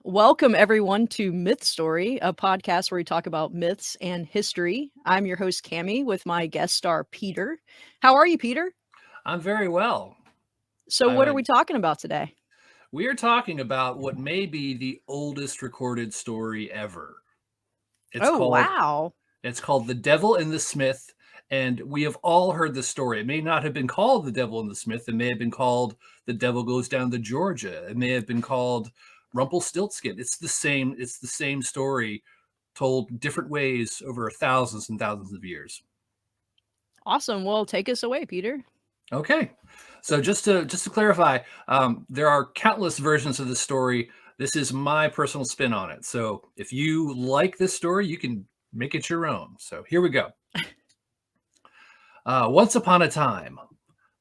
Welcome, everyone, to Mythstorie, a podcast where we talk about myths and history. I'm your host, Cammy, with my guest star, Peter. How are you, Peter? I'm very well. So, I, what are I we talking about today? we are talking about what may be the oldest recorded story ever. It's Oh, called wow. it's called The Devil and the Smith, and we have all heard the story. It may not have been called The Devil and the Smith. It may have been called The Devil Goes Down to Georgia. It may have been called Rumpelstiltskin. It's the same story told different ways over thousands and thousands of years. Awesome. Well, take us away, Peter. Okay, so just to clarify, there are countless versions of the story. This is my personal spin on it. So if you like this story, you can make it your own. So here we go. Once upon a time,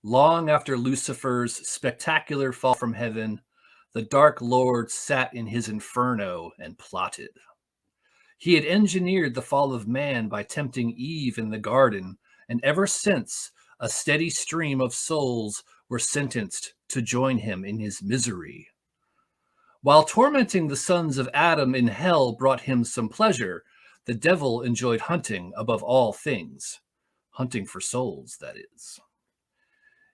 long after Lucifer's spectacular fall from heaven, the Dark Lord sat in his inferno and plotted. He had engineered the fall of man by tempting Eve in the garden, and ever since, a steady stream of souls were sentenced to join him in his misery. While tormenting the sons of Adam in hell brought him some pleasure, the devil enjoyed hunting above all things. Hunting for souls, that is.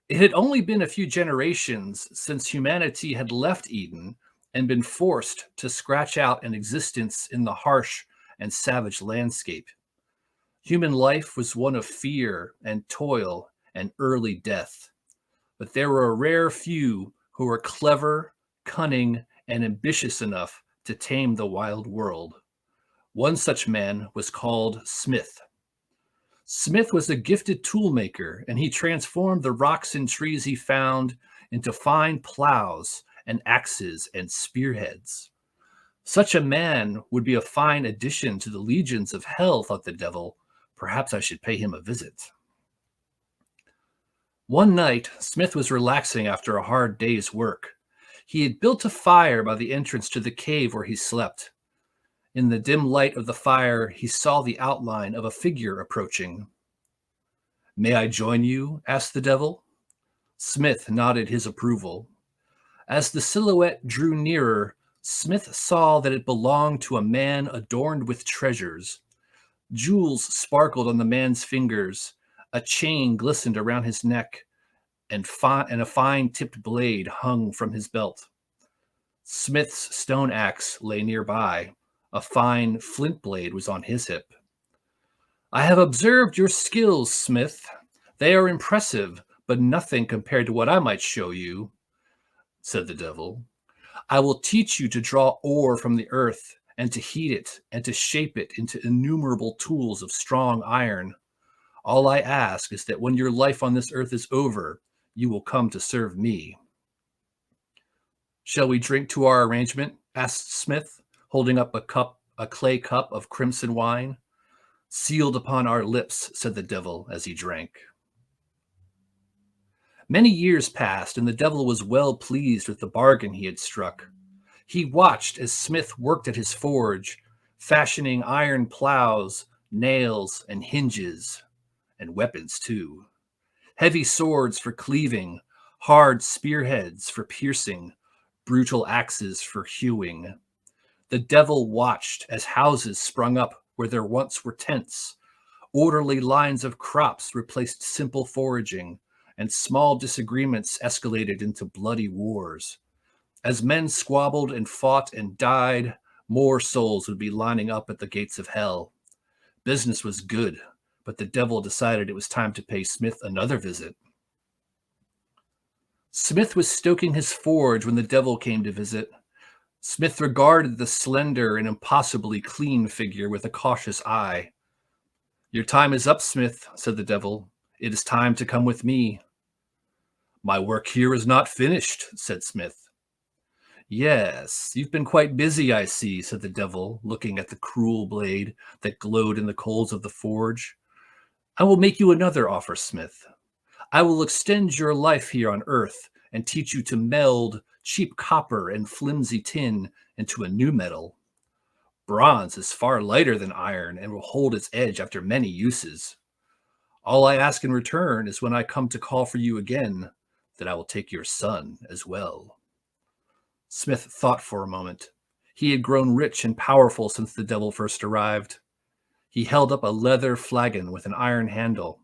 It had only been a few generations since humanity had left Eden and been forced to scratch out an existence in the harsh and savage landscape. Human life was one of fear and toil and early death, but there were a rare few who were clever, cunning, and ambitious enough to tame the wild world. One such man was called Smith. Smith was a gifted toolmaker, and he transformed the rocks and trees he found into fine plows and axes and spearheads. Such a man would be a fine addition to the legions of hell, thought the devil. Perhaps I should pay him a visit. One night, Smith was relaxing after a hard day's work. He had built a fire by the entrance to the cave where he slept. In the dim light of the fire, he saw the outline of a figure approaching. May I join you? Asked the devil. Smith nodded his approval. As the silhouette drew nearer, Smith saw that it belonged to a man adorned with treasures. Jewels sparkled on the man's fingers, a chain glistened around his neck, and a fine tipped blade hung from his belt. Smith's stone axe lay nearby. A fine flint blade was on his hip. I have observed your skills, Smith. They are impressive, but nothing compared to what I might show you, said the devil. I will teach you to draw ore from the earth and to heat it and to shape it into innumerable tools of strong iron. All I ask is that when your life on this earth is over, you will come to serve me. Shall we drink to our arrangement? Asked Smith, holding up a clay cup of crimson wine. Sealed upon our lips, said the devil as he drank. Many years passed, and the devil was well pleased with the bargain he had struck. He watched as Smith worked at his forge, fashioning iron plows, nails, and hinges, and weapons too. Heavy swords for cleaving, hard spearheads for piercing, brutal axes for hewing. The devil watched as houses sprung up where there once were tents. Orderly lines of crops replaced simple foraging, and small disagreements escalated into bloody wars. As men squabbled and fought and died, more souls would be lining up at the gates of hell. Business was good, but the devil decided it was time to pay Smith another visit. Smith was stoking his forge when the devil came to visit. Smith regarded the slender and impossibly clean figure with a cautious eye. Your time is up, Smith, said the devil. It is time to come with me. My work here is not finished, said Smith. Yes, you've been quite busy, I see, said the devil, looking at the cruel blade that glowed in the coals of the forge. I will make you another offer, Smith. I will extend your life here on earth and teach you to meld cheap copper and flimsy tin into a new metal. Bronze is far lighter than iron and will hold its edge after many uses. All I ask in return is when I come to call for you again, that I will take your son as well. Smith thought for a moment. He had grown rich and powerful since the devil first arrived. He held up a leather flagon with an iron handle.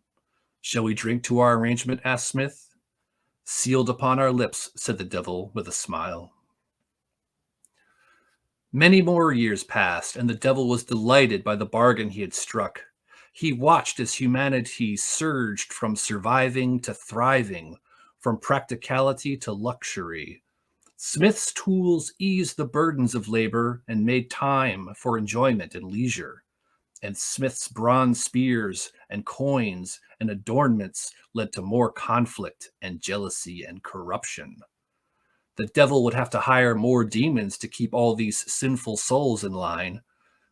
"Shall we drink to our arrangement?" asked Smith. "Sealed upon our lips," said the devil with a smile. Many more years passed, and the devil was delighted by the bargain he had struck. He watched as humanity surged from surviving to thriving, from practicality to luxury. Smith's tools eased the burdens of labor and made time for enjoyment and leisure. And Smith's bronze spears and coins and adornments led to more conflict and jealousy and corruption. The devil would have to hire more demons to keep all these sinful souls in line,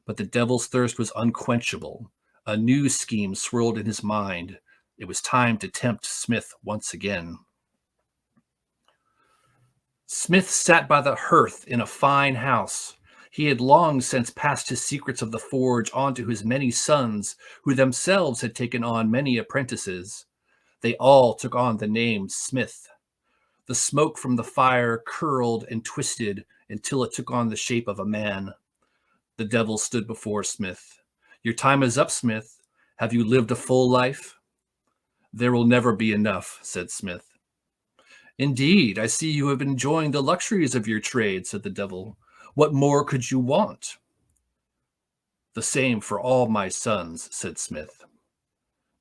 but the devil's thirst was unquenchable. A new scheme swirled in his mind. It was time to tempt Smith once again. Smith sat by the hearth in a fine house. He had long since passed his secrets of the forge on to his many sons, who themselves had taken on many apprentices. They all took on the name Smith. The smoke from the fire curled and twisted until it took on the shape of a man. The devil stood before Smith. "Your time is up, Smith. Have you lived a full life?" "There will never be enough," said Smith. "Indeed, I see you have been enjoying the luxuries of your trade," said the devil. "What more could you want?" "The same for all my sons," said Smith.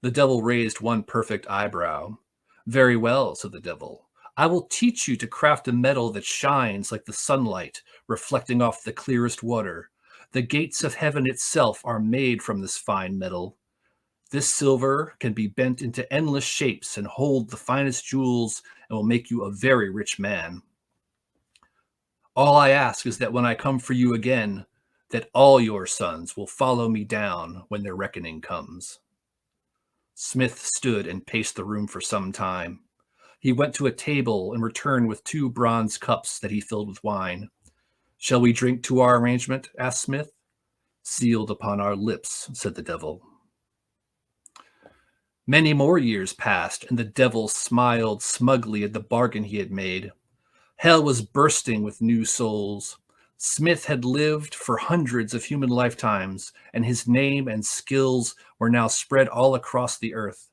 The devil raised one perfect eyebrow. "Very well," said the devil. "I will teach you to craft a metal that shines like the sunlight, reflecting off the clearest water. The gates of heaven itself are made from this fine metal. This silver can be bent into endless shapes and hold the finest jewels and will make you a very rich man. All I ask is that when I come for you again, that all your sons will follow me down when their reckoning comes." Smith stood and paced the room for some time. He went to a table and returned with 2 bronze cups that he filled with wine. "Shall we drink to our arrangement?" asked Smith. "Sealed upon our lips," said the devil. Many more years passed, and the devil smiled smugly at the bargain he had made. Hell was bursting with new souls. Smith had lived for hundreds of human lifetimes, and his name and skills were now spread all across the earth.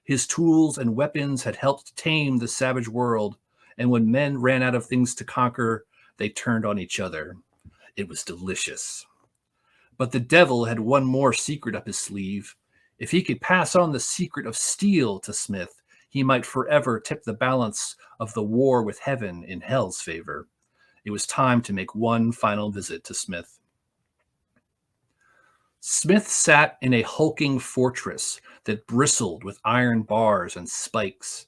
His tools and weapons had helped tame the savage world, and when men ran out of things to conquer, they turned on each other. It was delicious. But the devil had one more secret up his sleeve. If he could pass on the secret of steel to Smith, he might forever tip the balance of the war with heaven in hell's favor. It was time to make one final visit to Smith. Smith sat in a hulking fortress that bristled with iron bars and spikes.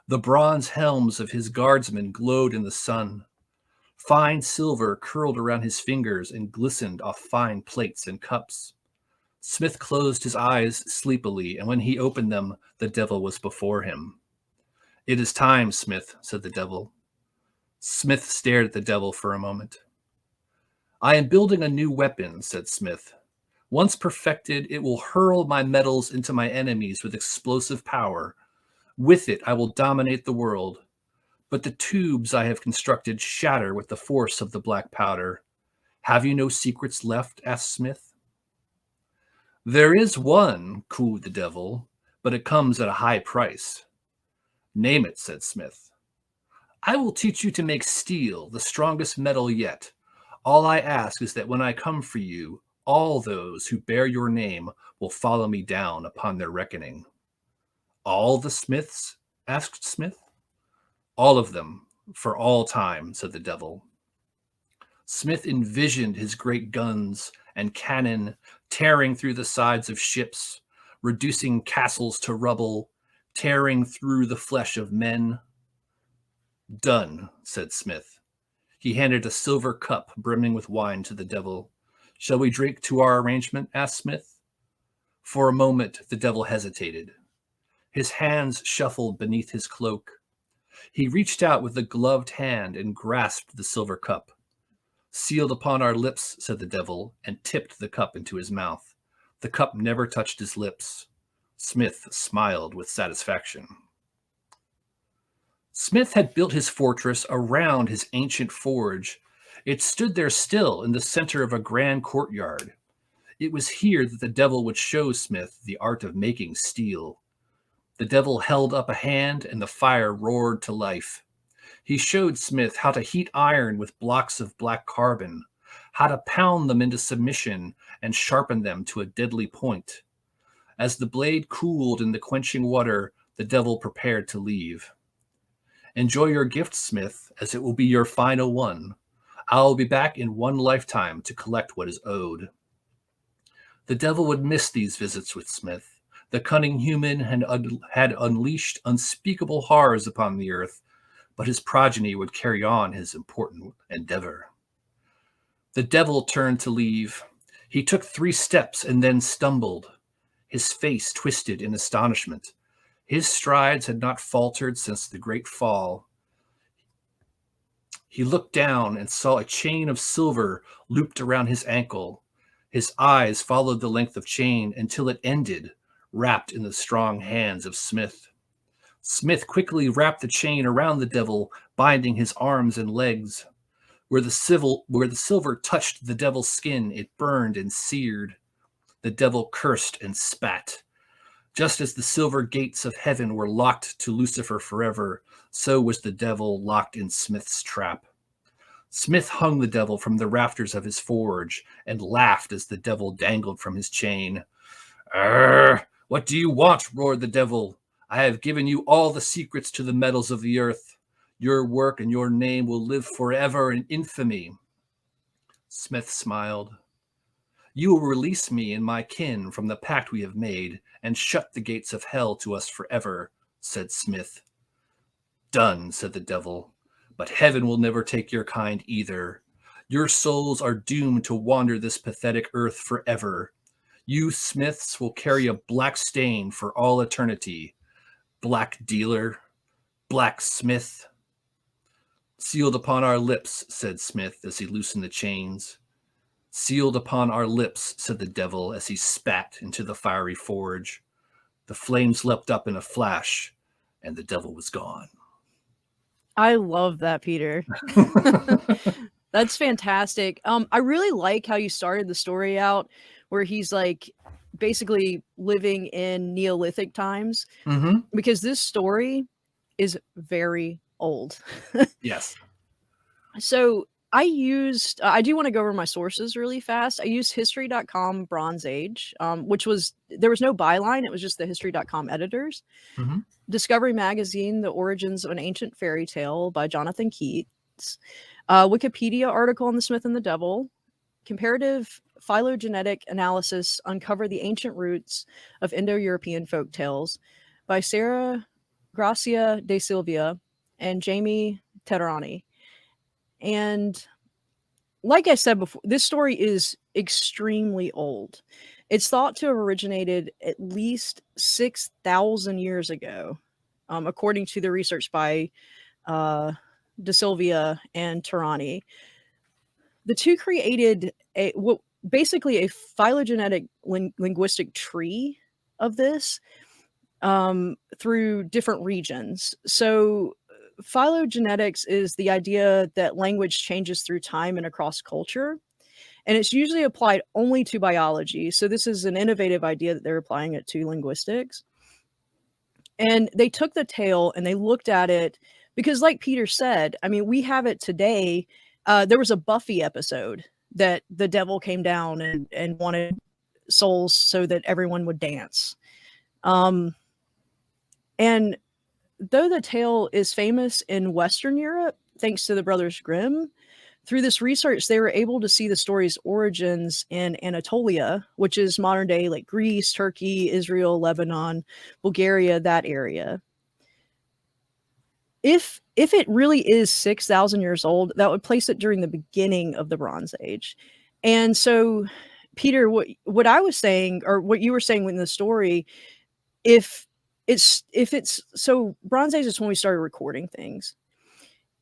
The bronze helms of his guardsmen glowed in the sun. Fine silver curled around his fingers and glistened off fine plates and cups. Smith closed his eyes sleepily, and when he opened them, the devil was before him. "It is time, Smith," said the devil. Smith stared at the devil for a moment. "I am building a new weapon," said Smith. "Once perfected, it will hurl my metals into my enemies with explosive power. With it, I will dominate the world. But the tubes I have constructed shatter with the force of the black powder. Have you no secrets left?" asked Smith. "There is one," cooed the devil, "but it comes at a high price." "Name it," said Smith. "I will teach you to make steel, the strongest metal yet. All I ask is that when I come for you, all those who bear your name will follow me down upon their reckoning." "All the Smiths?" asked Smith. "All of them, for all time," said the devil. Smith envisioned his great guns and cannon tearing through the sides of ships, reducing castles to rubble, tearing through the flesh of men. "Done," said Smith. He handed a silver cup brimming with wine to the devil. "Shall we drink to our arrangement?" asked Smith. For a moment, the devil hesitated. His hands shuffled beneath his cloak. He reached out with a gloved hand and grasped the silver cup. "Sealed upon our lips," said the devil, and tipped the cup into his mouth. The cup never touched his lips. Smith smiled with satisfaction. Smith had built his fortress around his ancient forge. It stood there still in the center of a grand courtyard. It was here that the devil would show Smith the art of making steel. The devil held up a hand, and the fire roared to life. He showed Smith how to heat iron with blocks of black carbon, how to pound them into submission and sharpen them to a deadly point. As the blade cooled in the quenching water, the devil prepared to leave. Enjoy your gift, Smith, as it will be your final one. I will be back in one lifetime to collect what is owed. The devil would miss these visits with Smith. The cunning human had unleashed unspeakable horrors upon the earth, but his progeny would carry on his important endeavor. The devil turned to leave. He took 3 steps and then stumbled, his face twisted in astonishment. His strides had not faltered since the great fall. He looked down and saw a chain of silver looped around his ankle. His eyes followed the length of chain until it ended, wrapped in the strong hands of Smith. Smith quickly wrapped the chain around the devil, binding his arms and legs. Where the silver touched the devil's skin, it burned and seared. The devil cursed and spat. Just as the silver gates of heaven were locked to Lucifer forever, so was the devil locked in Smith's trap. Smith hung the devil from the rafters of his forge and laughed as the devil dangled from his chain. "Arr, what do you want?" roared the devil. "I have given you all the secrets to the metals of the earth. Your work and your name will live forever in infamy." Smith smiled. "You will release me and my kin from the pact we have made and shut the gates of hell to us forever," said Smith. "Done," said the devil. "But heaven will never take your kind either. Your souls are doomed to wander this pathetic earth forever. You Smiths will carry a black stain for all eternity. Black dealer, black Smith." "Sealed upon our lips," said Smith as he loosened the chains. "Sealed upon our lips," said the devil as he spat into the fiery forge. The flames leapt up in a flash, and the devil was gone. I love that, Peter. That's fantastic. I really like how you started the story out where he's like basically living in Neolithic times, Mm-hmm. because this story is very old. Yes. So I do want to go over my sources really fast. I used history.com Bronze Age, which there was no byline. It was just the history.com editors. Mm-hmm. Discovery Magazine, The Origins of an Ancient Fairy Tale by Jonathan Keats. Wikipedia article on the Smith and the Devil. Comparative Phylogenetic Analysis Uncover the Ancient Roots of Indo-European Folk Tales by Sarah Gracia de Silva and Jamie Terrani. And like I said before, this story is extremely old. It's thought to have originated at least 6,000 years ago, according to the research by De Silva and Terrani. The two created basically a phylogenetic linguistic tree of this through different regions. So phylogenetics is the idea that language changes through time and across culture, and it's usually applied only to biology. So this is an innovative idea that they're applying it to linguistics. And they took the tale and they looked at it because, like Peter said, I mean, we have it today. There was a Buffy episode that the devil came down and wanted souls so that everyone would dance. And though the tale is famous in Western Europe, thanks to the Brothers Grimm, through this research, they were able to see the story's origins in Anatolia, which is modern day like Greece, Turkey, Israel, Lebanon, Bulgaria, that area. If it really is 6,000 years old, that would place it during the beginning of the Bronze Age. And so, Peter, what I was saying, or what you were saying in the story, if it's so Bronze Age is when we started recording things.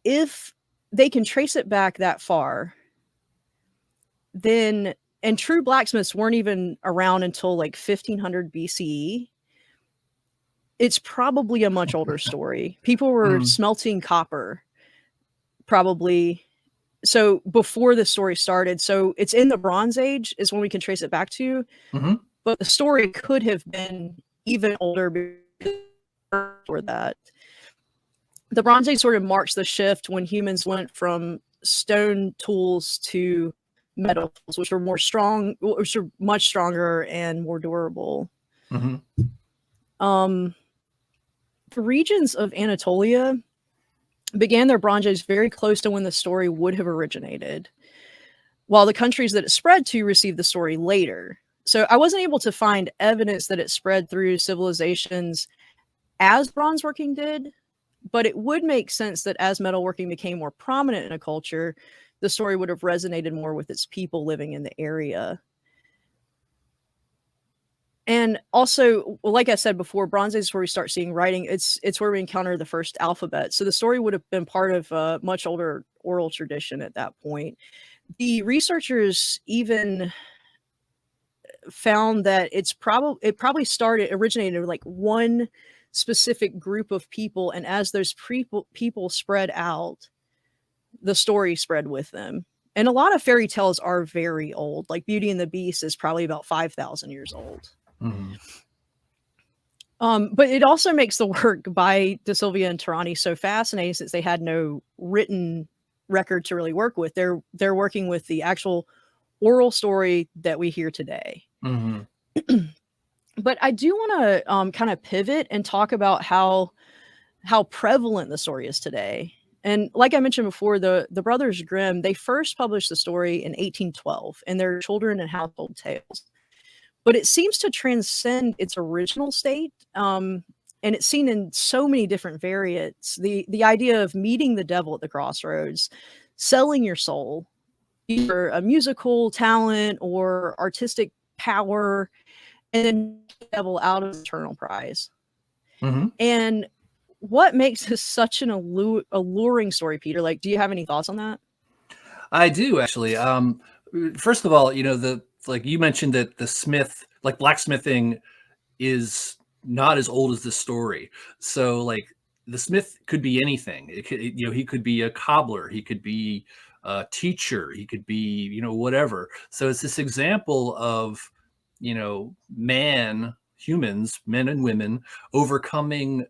If they can trace it back that far, then, and true blacksmiths weren't even around until like 1500 BCE, it's probably a much older story. People were smelting copper probably so before the story started. So it's in the Bronze Age is when we can trace it back to, Mm-hmm. but the story could have been even older before that. The Bronze Age sort of marks the shift when humans went from stone tools to metal tools, which are much stronger and more durable. Mm-hmm. Um, the regions of Anatolia began their Bronze Age very close to when the story would have originated, while the countries that it spread to received the story later. So I wasn't able to find evidence that it spread through civilizations as bronzeworking did, but it would make sense that as metalworking became more prominent in a culture, the story would have resonated more with its people living in the area. And also, well, like I said before, Bronze Age is where we start seeing writing. It's where we encounter the first alphabet. So the story would have been part of a much older oral tradition at that point. The researchers even found that it probably originated with like one specific group of people, and as those people spread out, the story spread with them. And a lot of fairy tales are very old. Like Beauty and the Beast is probably about 5,000 years old. Mm-hmm. But it also makes the work by De Silva and Tarani so fascinating, since they had no written record to really work with. They're working with the actual oral story that we hear today. Mm-hmm. But I do want to kind of pivot and talk about how prevalent the story is today. And like I mentioned before, the Brothers Grimm, they first published the story in 1812 in their Children and Household Tales. But it seems to transcend its original state, and it's seen in so many different variants. The idea of meeting the devil at the crossroads, selling your soul, either a musical talent or artistic power, and then the devil out of eternal prize. Mm-hmm. And what makes this such an alluring story, Peter? Like, do you have any thoughts on that? I do actually. First of all, like you mentioned that the smith, like blacksmithing, is not as old as the story. So like the smith could be anything. He could be a cobbler, he could be a teacher, he could be, whatever. So it's this example of, humans, men and women, overcoming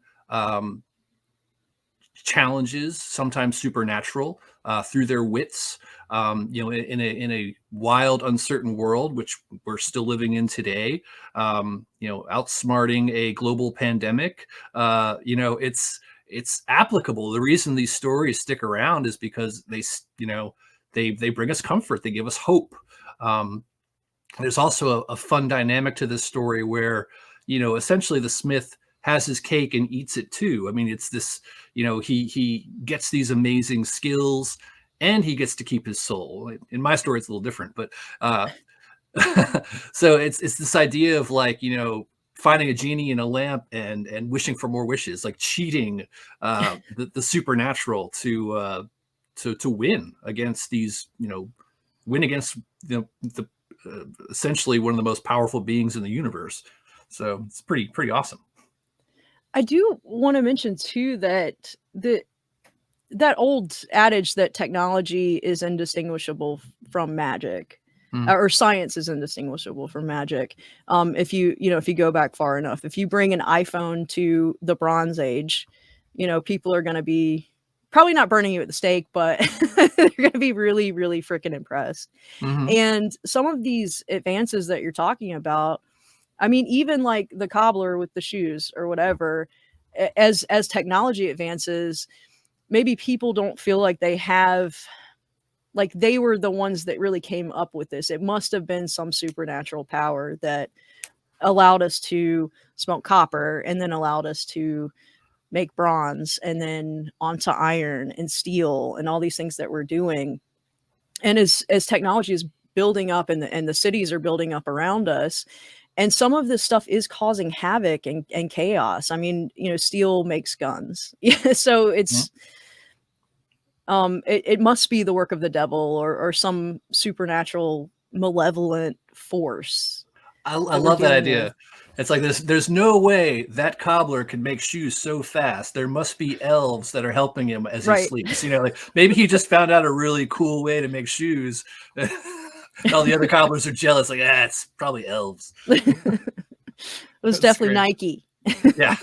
challenges, sometimes supernatural, through their wits. In a wild, uncertain world, which we're still living in today. Outsmarting a global pandemic. It's applicable. The reason these stories stick around is because they bring us comfort. They give us hope. There's also a fun dynamic to this story where, essentially the smith has his cake and eats it too. I mean, it's this, he gets these amazing skills and he gets to keep his soul. In my story, it's a little different, but so it's this idea of like, finding a genie in a lamp and wishing for more wishes, like cheating the supernatural to win against these, win against the essentially one of the most powerful beings in the universe. So it's pretty awesome. I do want to mention too that that old adage that technology is indistinguishable from magic, Mm. or science is indistinguishable from magic. If you go back far enough, if you bring an iPhone to the Bronze Age, people are going to be probably not burning you at the stake, but they're going to be really, really freaking impressed. Mm-hmm. And some of these advances that you're talking about, I mean, even like the cobbler with the shoes or whatever, as technology advances, maybe people don't feel like they were the ones that really came up with this. It must have been some supernatural power that allowed us to smelt copper, and then allowed us to make bronze, and then onto iron and steel and all these things that we're doing. And as technology is building up, and the cities are building up around us, and some of this stuff is causing havoc and chaos. I mean, steel makes guns. Yeah, so Yeah. it must be the work of the devil, or some supernatural malevolent force. I that we're love that dealing with. idea. It's like there's no way that cobbler can make shoes so fast. There must be elves that are helping him as he Right. sleeps. Like maybe he just found out a really cool way to make shoes. All the other cobblers are jealous. Like, it's probably elves. It was That's definitely great. Nike. Yeah.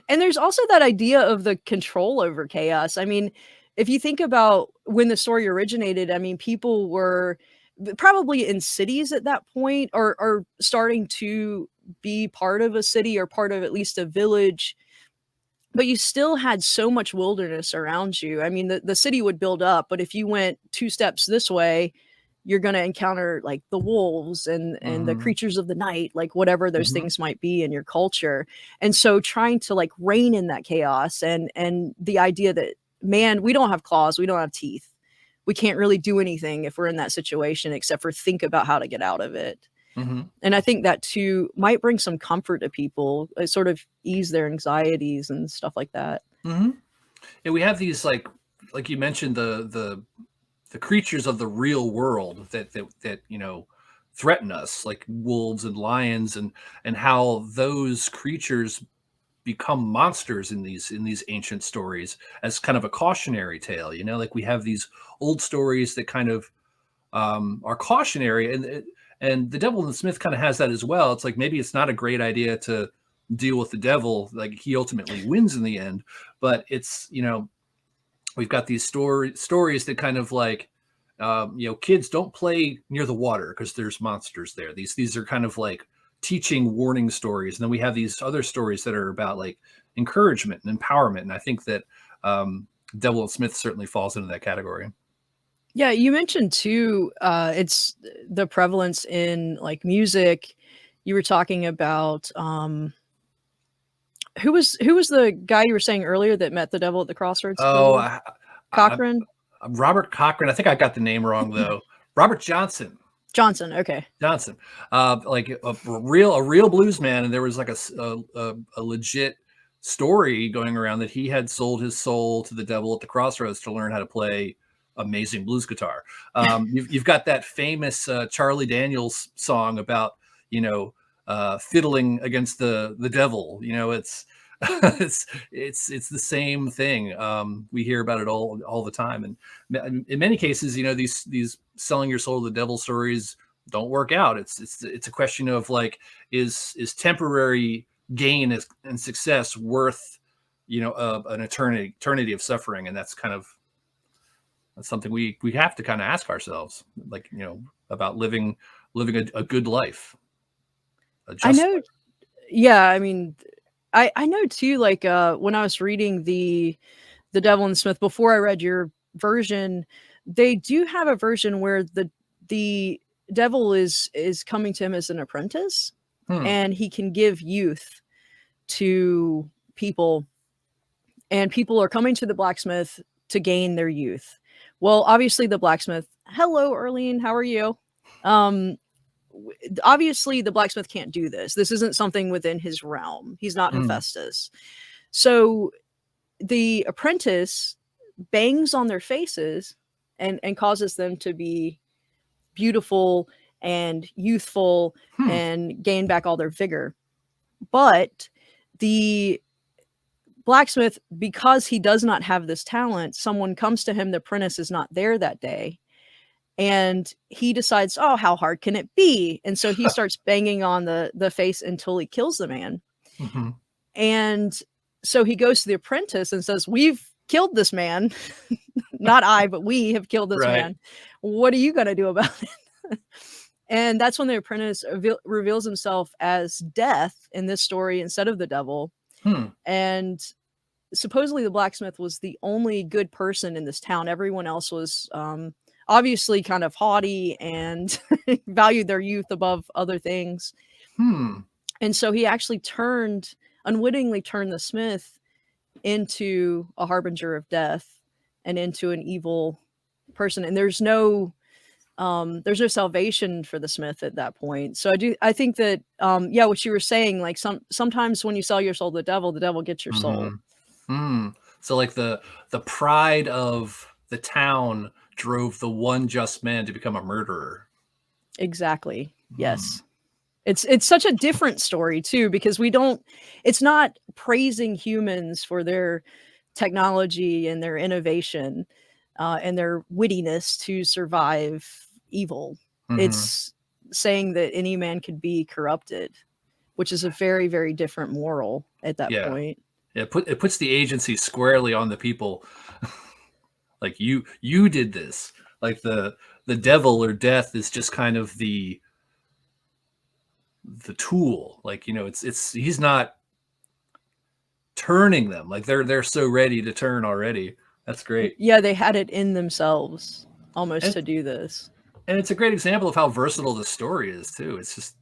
And there's also that idea of the control over chaos. I mean, if you think about when the story originated, I mean, people were probably in cities at that point, or starting to be part of a city or part of at least a village, but you still had so much wilderness around you. I mean, the city would build up, but if you went 2 steps this way, you're gonna encounter, like, the wolves and the Hmm. creatures of the night, like, whatever those Hmm. things might be in your culture. And so trying to, like, rein in that chaos and the idea that, "Man, we don't have claws, we don't have teeth. We can't really do anything if we're in that situation except for think about how to get out of it." Hmm. And I think that too might bring some comfort to people, sort of ease their anxieties and stuff like that. Hmm. And we have these like you mentioned the creatures of the real world that threaten us, like wolves and lions, and how those creatures become monsters in these ancient stories as kind of a cautionary tale. Like we have these old stories that kind of are cautionary, and the Devil and the Smith kind of has that as well. It's like maybe it's not a great idea to deal with the devil, like he ultimately wins in the end, but it's we've got these stories that kind of like kids don't play near the water because there's monsters there. These are kind of like teaching warning stories, and then we have these other stories that are about like encouragement and empowerment, and I think that Devil and Smith certainly falls into that category. Yeah, you mentioned too, it's the prevalence in, like, music. You were talking about, who was the guy you were saying earlier that met the devil at the crossroads, by the Oh, way? I, Cochran? Robert Cochran. I think I got the name wrong though. Robert Johnson. Johnson, okay. Johnson, like a real blues man, and there was like a legit story going around that he had sold his soul to the devil at the crossroads to learn how to play amazing blues guitar. You've got that famous Charlie Daniels song about fiddling against the devil. It's it's the same thing. We hear about it all the time, and in many cases, these selling your soul to the devil stories don't work out. It's a question of like, is temporary gain and success worth an eternity of suffering? And that's something we have to kind of ask ourselves, like about living a good life, a I just know, life. yeah, I mean, I know too, like, when I was reading The Devil and the Smith before I read your version, they do have a version where the devil is coming to him as an apprentice, Hmm. and he can give youth to people, and people are coming to the blacksmith to gain their youth. Well, obviously the blacksmith, "Hello, Erlene, how are you?" Um, Obviously the blacksmith can't do this. This isn't something within his realm. He's not Hmm. Hephaestus. So the apprentice bangs on their faces and causes them to be beautiful and youthful Hmm. and gain back all their vigor. But the blacksmith, because he does not have this talent, someone comes to him, the apprentice is not there that day, and he decides, "Oh, how hard can it be?" And so he starts banging on the face until he kills the man. Hmm. And so he goes to the apprentice and says, "We've killed this man. Not I, but we have killed this Right. man. What are you gonna do about it?" And that's when the apprentice reveals himself as Death in this story instead of the devil. Hmm. And supposedly the blacksmith was the only good person in this town. Everyone else was obviously kind of haughty and valued their youth above other things. Hmm. And so he actually unwittingly turned the smith into a harbinger of death and into an evil person. And there's no salvation for the smith at that point. So I think that yeah, what you were saying, like sometimes when you sell your soul to the devil gets your soul. Hmm. Hmm. So like the pride of the town drove the one just man to become a murderer. Exactly. Yes. It's such a different story too, because it's not praising humans for their technology and their innovation and their wittiness to survive evil. Mm-hmm. It's saying that any man could be corrupted, which is a very, very different moral at that Yeah. point. It puts the agency squarely on the people. Like you did this. Like the devil or death is just kind of the tool. Like, it's he's not turning them. Like they're so ready to turn already. That's great. Yeah, they had it in themselves almost And to do this. and it's a great example of how versatile the story is too. It's just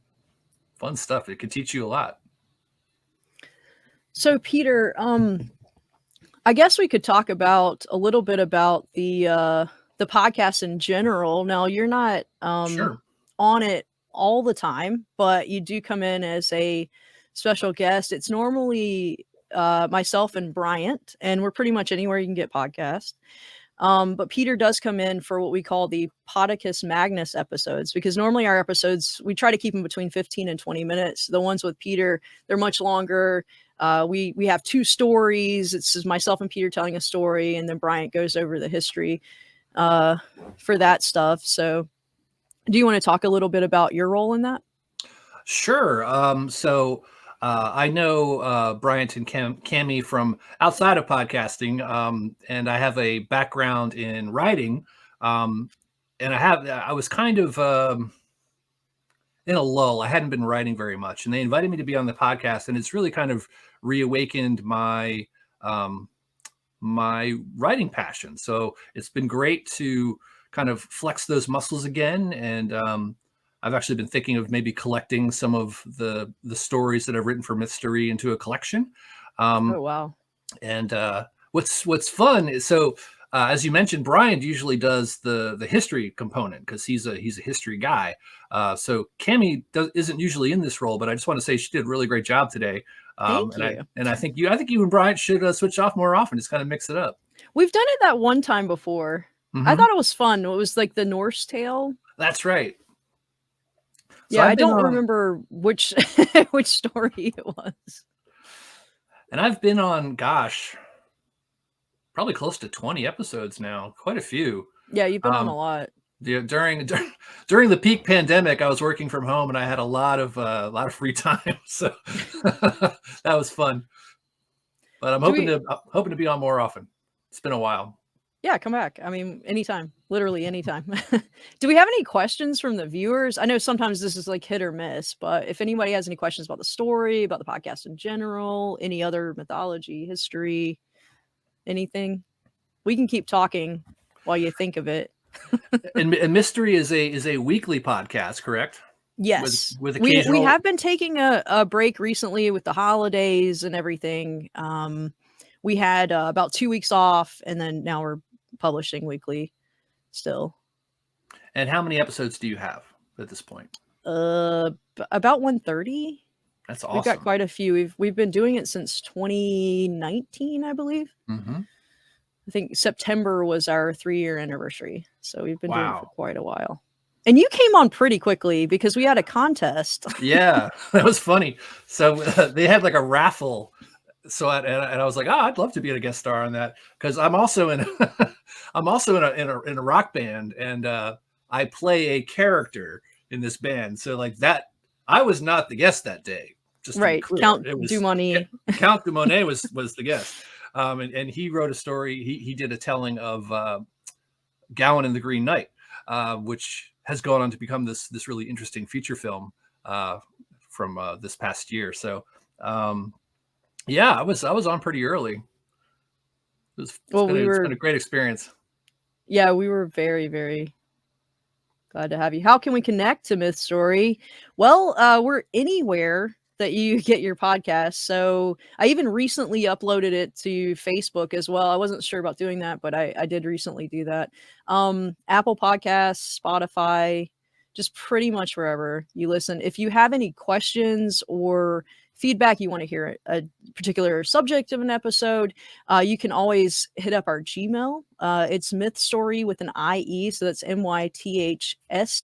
fun stuff. It can teach you a lot. So Peter, I guess we could talk about a little bit about the podcast in general. Now, you're not Sure. on it all the time, but you do come in as a special guest. It's normally myself and Bryant, and we're pretty much anywhere you can get podcasts. But Peter does come in for what we call the Podicus Magnus episodes, because normally our episodes, we try to keep them between 15 and 20 minutes. The ones with Peter, they're much longer. We have two stories. It's just myself and Peter telling a story, and then Bryant goes over the history for that stuff. So do you want to talk a little bit about your role in that? Sure. So I know Bryant and Cammy from outside of podcasting, and I have a background in writing. And I was kind of in a lull. I hadn't been writing very much, and they invited me to be on the podcast, and it's really kind of reawakened um, my writing passion. So it's been great to kind of flex those muscles again. And I've actually been thinking of maybe collecting some of the stories that I've written for Mythstorie into a collection. Oh, Um, wow. and what's fun is, so as you mentioned, Brian usually does the history component because he's a history guy. So Cammy isn't usually in this role, but I just want to say she did a really great job today. Thank And I you. and I think you and Brian should switch off more often. Just kind of mix it up. We've done it that one time before. I Hmm. thought it was fun. It was like the Norse tale. That's right. So Yeah, I I've been don't on, remember which which story it was. and I've been on, gosh, probably close to 20 episodes now, quite a few. Yeah, you've been on a Um, lot. during the peak pandemic, I was working from home and I had a lot of free time, so that was fun. But I'm Do we hoping to be on more often. It's been a while. Yeah, come back. I mean, anytime. Literally anytime. Do we have any questions from the viewers? I know sometimes this is like hit or miss, but if anybody has any questions about the story, about the podcast in general, any other mythology, history, anything, we can keep talking while you think of it. And Mystery is a weekly podcast, correct? With Yes. We occasional. have been taking a break recently with the holidays and everything. We had about 2 weeks off, and then now we're publishing weekly still. And how many episodes do you have at this point? About 130. That's We've got awesome. quite a few. We've been doing it since 2019, I believe. Hmm. I think September was our 3-year anniversary. So we've been doing it for Wow. quite a while. And you came on pretty quickly because we had a contest. Yeah, that was funny. So they had like a raffle. So and I was like, oh, I'd love to be a guest star on that because I'm also in I'm also in a rock band, and I play a character in this band. So like that, I was not the guest that day. Just to be Right. clear, Count it was Dumont. Count de Monet was the guest, and he wrote a story. He did a telling of Gowan and the Green Knight, which has gone on to become this really interesting feature film from this past year. So yeah, I was on pretty early. It's Well, it's been a great experience. we were very, very glad to have you. How can we connect to Mythstorie? Well, we're anywhere that you get your podcast. So I even recently uploaded it to Facebook as well. I wasn't sure about doing that, but I did recently do that. Apple Podcasts, Spotify, just pretty much wherever you listen. If you have any questions or feedback, you want to hear a particular subject of an episode, you can always hit up our Gmail. It's Mythstorie with an IE, so that's MYTHS